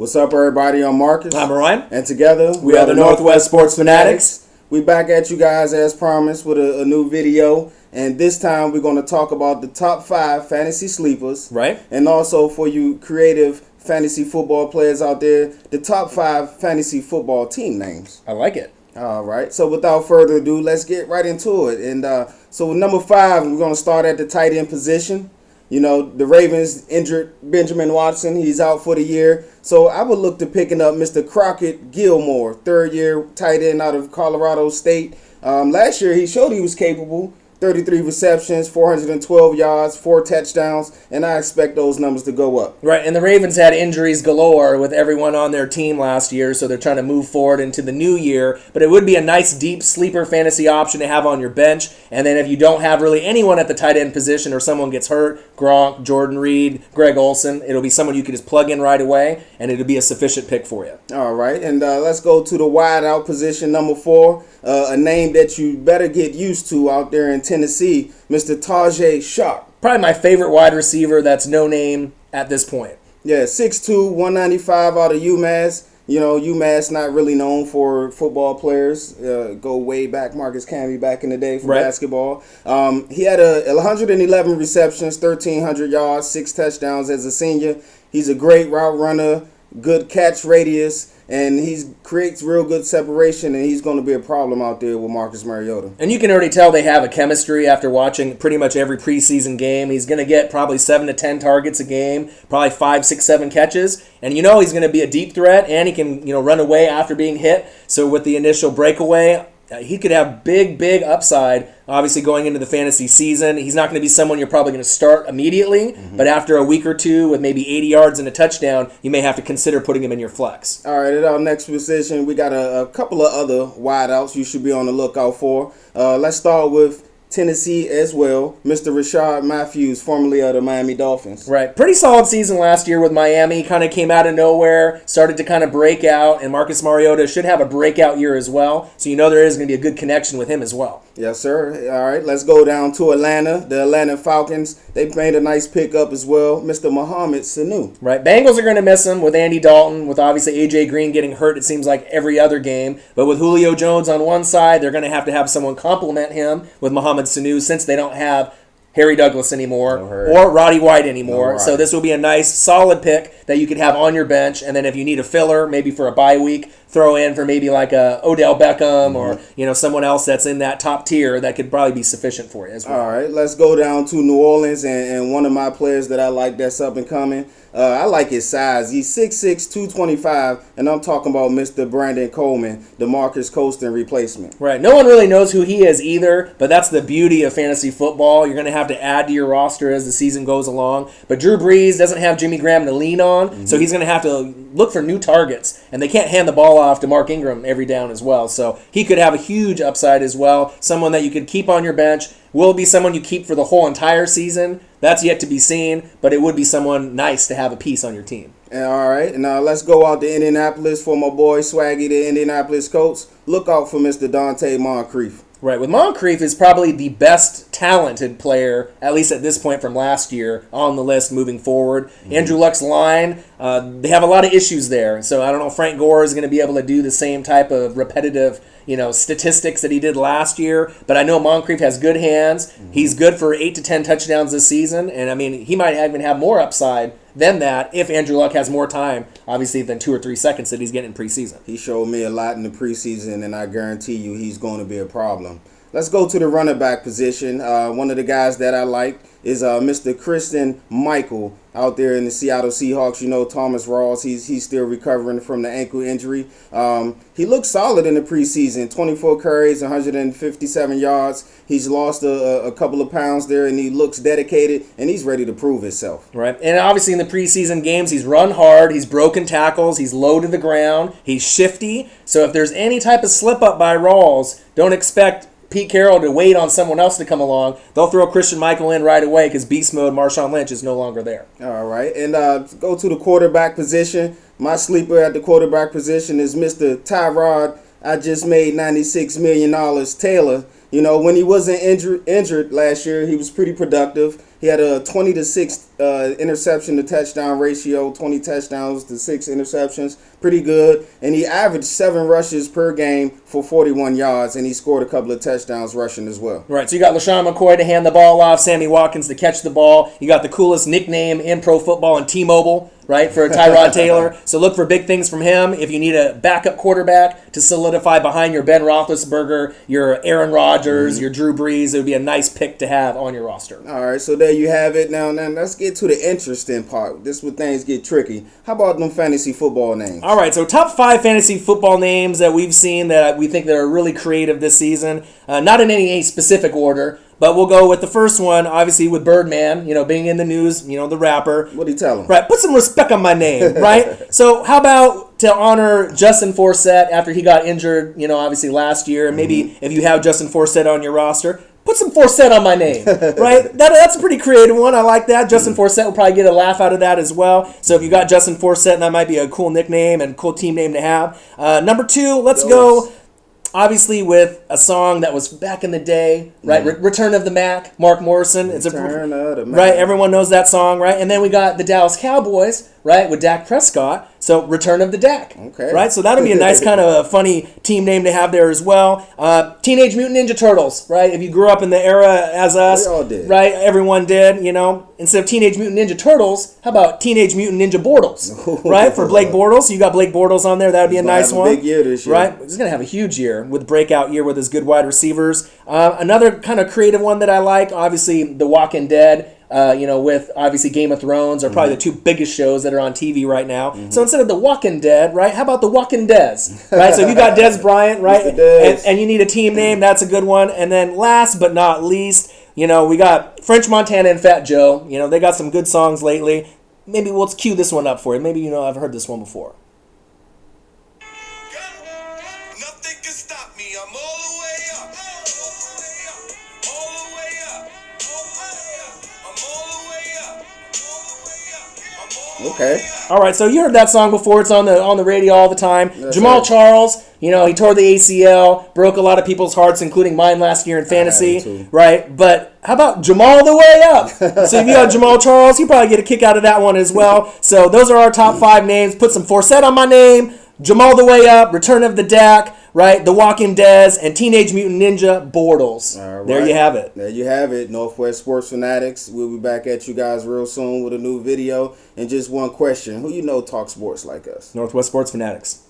What's up, everybody? I'm Marcus. I'm Ryan. And together, we are the Northwest Sports Fanatics. We back at you guys as promised with a new video. And this time we're going to talk about the top 5 fantasy sleepers. Right. And also for you creative fantasy football players out there, the top 5 fantasy football team names. I like it. All right. So without further ado, let's get right into it. And so with number 5, we're going to start at the tight end position. You know, the Ravens injured Benjamin Watson. He's out for the year. So I would look to picking up Mr. Crockett Gilmore, third-year tight end out of Colorado State. Last year, he showed he was capable. 33 receptions, 412 yards, 4 touchdowns, and I expect those numbers to go up. Right, and the Ravens had injuries galore with everyone on their team last year, so they're trying to move forward into the new year. But it would be a nice, deep sleeper fantasy option to have on your bench. And then if you don't have really anyone at the tight end position or someone gets hurt, Gronk, Jordan Reed, Greg Olsen, it'll be someone you can just plug in right away, and it'll be a sufficient pick for you. All right, and let's go to the wide out position, number 4. A name that you better get used to out there in Tennessee, Mr. Tajay Sharp. Probably my favorite wide receiver that's no name at this point. Yeah, 6'2", 195 out of UMass. You know, UMass not really known for football players. Go way back, Marcus Camby back in the day for basketball. He had 111 receptions, 1,300 yards, 6 touchdowns as a senior. He's a great route runner, good catch radius, and he creates real good separation, and he's going to be a problem out there with Marcus Mariota. And you can already tell they have a chemistry after watching pretty much every preseason game. He's going to get probably 7 to 10 targets a game, probably 5, 6, 7 catches. And you know he's going to be a deep threat, and he can run away after being hit. So with the initial breakaway, he could have big upside, obviously, going into the fantasy season. He's not going to be someone you're probably going to start immediately, but after a week or two with maybe 80 yards and a touchdown, you may have to consider putting him in your flex. All right, at our next position, we got a couple of other wideouts you should be on the lookout for. Let's start with Tennessee as well, Mr. Rashard Matthews, formerly of the Miami Dolphins. Right. Pretty solid season last year with Miami. Kind of came out of nowhere, started to kind of break out, and Marcus Mariota should have a breakout year as well. So you know there is going to be a good connection with him as well. Yes, sir. All right, let's go down to Atlanta. The Atlanta Falcons, they made a nice pickup as well, Mr. Mohamed Sanu. Right. Bengals are going to miss him with Andy Dalton, with obviously A.J. Green getting hurt, it seems like every other game. But with Julio Jones on one side, they're going to have someone complement him with Mohamed Sanu since they don't have Harry Douglas anymore or Roddy White anymore. So this will be a nice, solid pick that you could have on your bench. And then if you need a filler, maybe for a bye week, throw in for maybe like a Odell Beckham or someone else that's in that top tier that could probably be sufficient for you as well. All right, let's go down to New Orleans and one of my players that I like that's up and coming. I like his size. He's 6'6", 225, and I'm talking about Mr. Brandon Coleman, the Marcus Colston replacement. Right. No one really knows who he is either, but that's the beauty of fantasy football. You're going to have to add to your roster as the season goes along. But Drew Brees doesn't have Jimmy Graham to lean on, so he's going to have to look for new targets, and they can't hand the ball off to Mark Ingram every down as well. So he could have a huge upside as well, someone that you could keep on your bench. Will it be someone you keep for the whole entire season? That's yet to be seen, but it would be someone nice to have a piece on your team. All right, now let's go out to Indianapolis for my boy Swaggy, the Indianapolis Colts. Look out for Mr. Dante Moncrief. Right, with Moncrief is probably the best talented player, at least at this point from last year, on the list moving forward. Andrew Luck's line, they have a lot of issues there. So I don't know if Frank Gore is going to be able to do the same type of repetitive statistics that he did last year. But I know Moncrief has good hands. He's good for 8 to 10 touchdowns this season. And, I mean, he might even have more upside than that if Andrew Luck has more time, obviously, than 2 or 3 seconds that he's getting in preseason. He showed me a lot in the preseason, and I guarantee you he's going to be a problem. Let's go to the running back position. One of the guys that I like is Mr. Christian Michael out there in the Seattle Seahawks. You know, Thomas Rawls, he's still recovering from the ankle injury. He looked solid in the preseason, 24 carries, 157 yards. He's lost a couple of pounds there, and he looks dedicated, and he's ready to prove himself. Right, and obviously in the preseason games, he's run hard, he's broken tackles, he's low to the ground, he's shifty. So if there's any type of slip-up by Rawls, don't expect Pete Carroll to wait on someone else to come along. They'll throw Christian Michael in right away because beast mode Marshawn Lynch is no longer there. All right, and go to the quarterback position. My sleeper at the quarterback position is Mr. Tyrod. I just made $96 million Taylor. You know, when he wasn't injured last year, he was pretty productive. He had a 20 to 6 interception to touchdown ratio, 20 touchdowns to 6 interceptions. Pretty good. And he averaged 7 rushes per game for 41 yards, and he scored a couple of touchdowns rushing as well. Right, so you got LaShawn McCoy to hand the ball off, Sammy Watkins to catch the ball. You got the coolest nickname in pro football in T-Mobile, right, for Tyrod Taylor. So look for big things from him. If you need a backup quarterback to solidify behind your Ben Roethlisberger, your Aaron Rodgers, your Drew Brees, it would be a nice pick to have on your roster. All right, so there you have it. Now let's get to the interesting part. This is where things get tricky. How about them fantasy football names? All right, so top 5 fantasy football names that we've seen that we think that are really creative this season. Not in any specific order, but we'll go with the first one, obviously with Birdman, being in the news, the rapper. What'd he tell him? Right, put some respect on my name, right? So how about to honor Justin Forsett after he got injured, obviously last year, and maybe if you have Justin Forsett on your roster, put some Forsett on my name, right? That's a pretty creative one. I like that. Justin Forsett will probably get a laugh out of that as well. So if you got Justin Forsett, that might be a cool nickname and cool team name to have. Number 2, let's go, obviously, with a song that was back in the day, right? Return of the Mac, Mark Morrison. Return of the Mac. Right, everyone knows that song, right? And then we got the Dallas Cowboys, right, with Dak Prescott. So Return of the Dak. Okay. Right, so that'll be a nice kind of a funny team name to have there as well. Teenage Mutant Ninja Turtles, right? If you grew up in the era as us, we all did. Right? Everyone did, Instead of Teenage Mutant Ninja Turtles, how about Teenage Mutant Ninja Bortles, right? For Blake Bortles, so you got Blake Bortles on there. That would be a nice one. Big year this year, right? He's gonna have a huge year with breakout year with his good wide receivers. Another kind of creative one that I like, obviously, The Walking Dead. With obviously Game of Thrones are probably the 2 biggest shows that are on TV right now. So instead of The Walking Dead, right, how about The Walking Dez, right? So if you got Dez Bryant, right, and you need a team name, that's a good one. And then last but not least, we got French Montana and Fat Joe. They got some good songs lately. Maybe we'll cue this one up for you. Maybe I've heard this one before. Nothing can stop me. I'm all the way up. All the way up. I'm all the way up. I'm all the way up. Okay. All right, so you heard that song before. It's on the radio all the time. That's Jamal right. Charles, he tore the ACL, broke a lot of people's hearts, including mine last year in fantasy, right? But how about Jamal the way up? So if you got Jamal Charles, you probably get a kick out of that one as well. So those are our top 5 names. Put some Forsett on my name, Jamal the way up, Return of the Dak, right? The Walking Dead, and Teenage Mutant Ninja Bortles. All right. There you have it. There you have it. Northwest Sports Fanatics. We'll be back at you guys real soon with a new video. And just one question. Who talks sports like us? Northwest Sports Fanatics.